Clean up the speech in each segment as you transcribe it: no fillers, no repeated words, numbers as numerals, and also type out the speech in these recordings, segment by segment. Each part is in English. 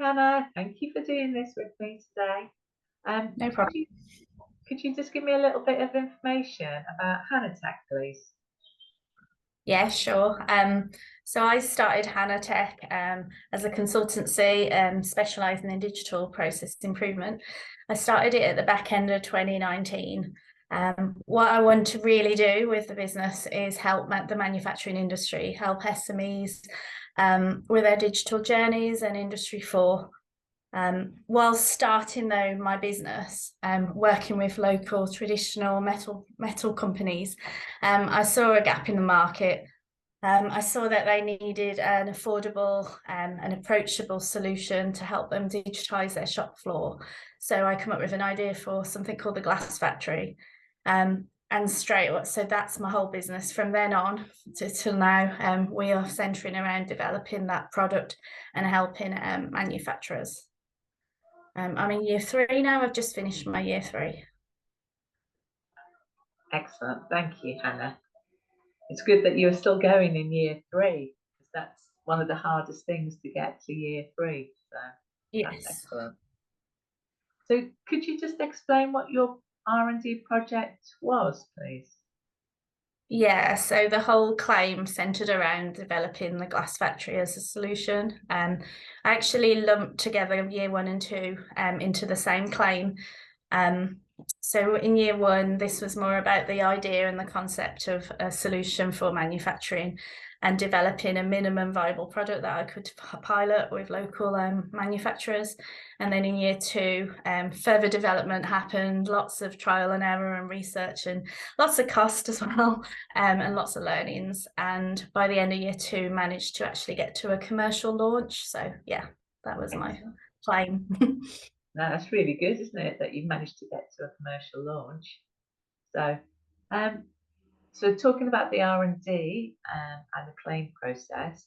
Hannah. Thank you for doing this with me today. No Could problem. you just give me a little bit of information about HanaTech, please? Yeah, sure. So I started HanaTech as a consultancy specialising in digital process improvement. I started it at the back end of 2019. What I want to really do with the business is help the manufacturing industry, help SMEs with their digital journeys and Industry 4. While starting though my business, working with local traditional metal companies, I saw a gap in the market. I saw that they needed an affordable and approachable solution to help them digitise their shop floor. So I come up with an idea for something called the Glass Factory. And so that's my whole business from then on till now. We are centering around developing that product and helping manufacturers. I'm in year 3 now. I've just finished my year 3. Excellent. Thank you, Hannah. It's good that you're still going in year 3, because that's one of the hardest things to get to year 3. So that's Yes. excellent. So could you just explain what your R&D project was, please? Yeah, so the whole claim centered around developing the Glass Factory as a solution. I actually lumped together year 1 and 2 into the same claim. So in year 1, this was more about the idea and the concept of a solution for manufacturing and developing a minimum viable product that I could pilot with local manufacturers. And then in year 2, further development happened, lots of trial and error and research and lots of cost as well, and lots of learnings. And by the end of year 2, managed to actually get to a commercial launch. So yeah, that was my claim. No, that's really good, isn't it, that you've managed to get to a commercial launch. So, so talking about the R&D and the claim process,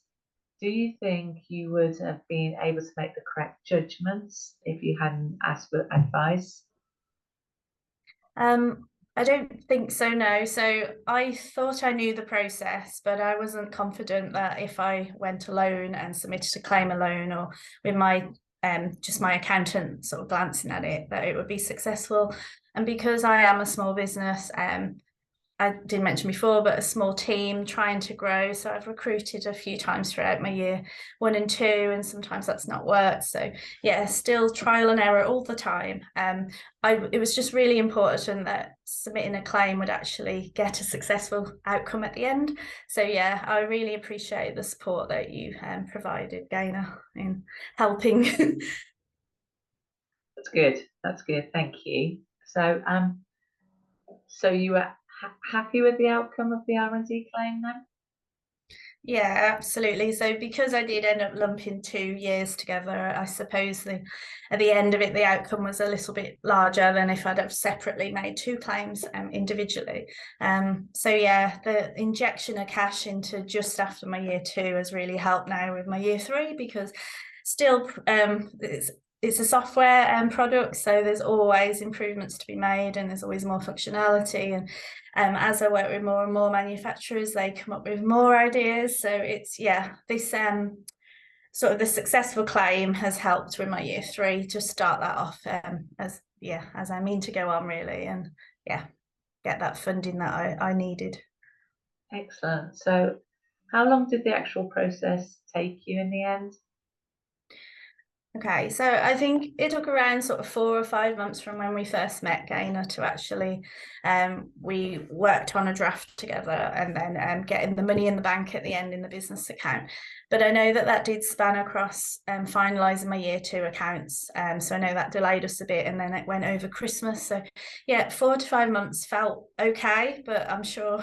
do you think you would have been able to make the correct judgments if you hadn't asked for advice? I don't think so, no. So I thought I knew the process, but I wasn't confident that if I went alone and submitted a claim alone, or with my just my accountant sort of glancing at it, that it would be successful. And because I am a small business, I didn't mention before, but a small team trying to grow. So I've recruited a few times throughout my year 1 and 2, and sometimes that's not worked. So yeah, still trial and error all the time. It was just really important that submitting a claim would actually get a successful outcome at the end. So yeah, I really appreciate the support that you provided, Gaynor, in helping. That's good. That's good. Thank you. So, so you were happy with the outcome of the R&D claim then? Yeah, absolutely. So because I did end up lumping 2 years together, I suppose at the end of it, the outcome was a little bit larger than if I'd have separately made 2 claims individually. So yeah, the injection of cash into just after my year 2 has really helped now with my year 3, because still it's a software product, so there's always improvements to be made and there's always more functionality. And as I work with more and more manufacturers, they come up with more ideas. So it's, yeah, this sort of the successful claim has helped with my year 3 to start that off as I mean to go on, really, and yeah, get that funding that I needed. Excellent. So how long did the actual process take you in the end? Okay, so I think it took around sort of 4 or 5 months from when we first met, Gaynor, to actually we worked on a draft together and then getting the money in the bank at the end in the business account. But I know that did span across finalising my year 2 accounts. So I know that delayed us a bit, and then it went over Christmas. So yeah, 4 to 5 months felt okay, but I'm sure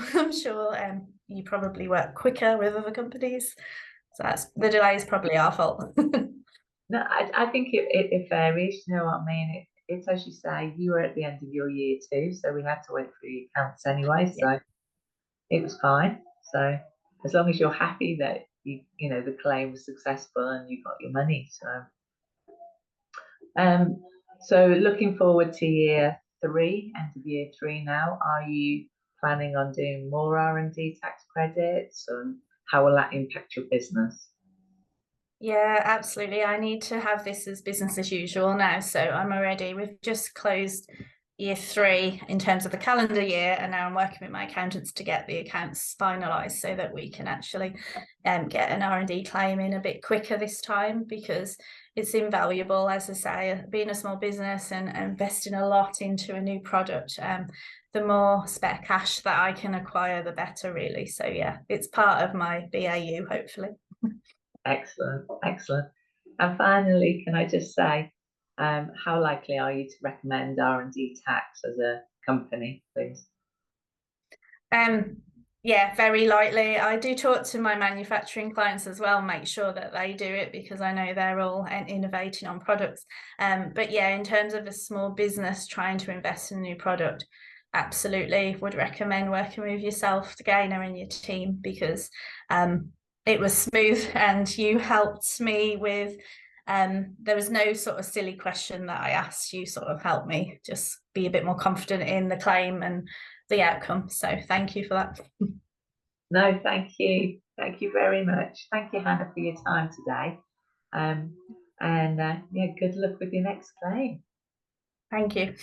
you probably work quicker with other companies. So the delay is probably our fault. No, I think it varies, you know what I mean? It's as you say, you were at the end of your year 2, so we had to wait for your accounts anyway, Yeah. so it was fine. So as long as you're happy that you know the claim was successful and you got your money. So looking forward to year 3, end of year 3 now, are you planning on doing more R&D tax credits, and how will that impact your business? Yeah, absolutely. I need to have this as business as usual now. So I'm already, we've just closed year 3 in terms of the calendar year, and now I'm working with my accountants to get the accounts finalised so that we can actually get an R&D claim in a bit quicker this time, because it's invaluable, as I say, being a small business and investing a lot into a new product. The more spare cash that I can acquire, the better, really. So yeah, it's part of my BAU, hopefully. Excellent, excellent. And finally, can I just say, how likely are you to recommend R&D tax as a company, please? Um, yeah, very lightly. I do talk to my manufacturing clients as well, make sure that they do it, because I know they're all innovating on products. But yeah, in terms of a small business trying to invest in a new product, absolutely would recommend working with yourself, the Gaynor, and your team, because it was smooth and you helped me with there was no sort of silly question that I asked. You sort of helped me just be a bit more confident in the claim and the outcome. So thank you for that. No, thank you. Thank you very much. Thank you, Hannah, for your time today. And yeah, good luck with your next claim. Thank you.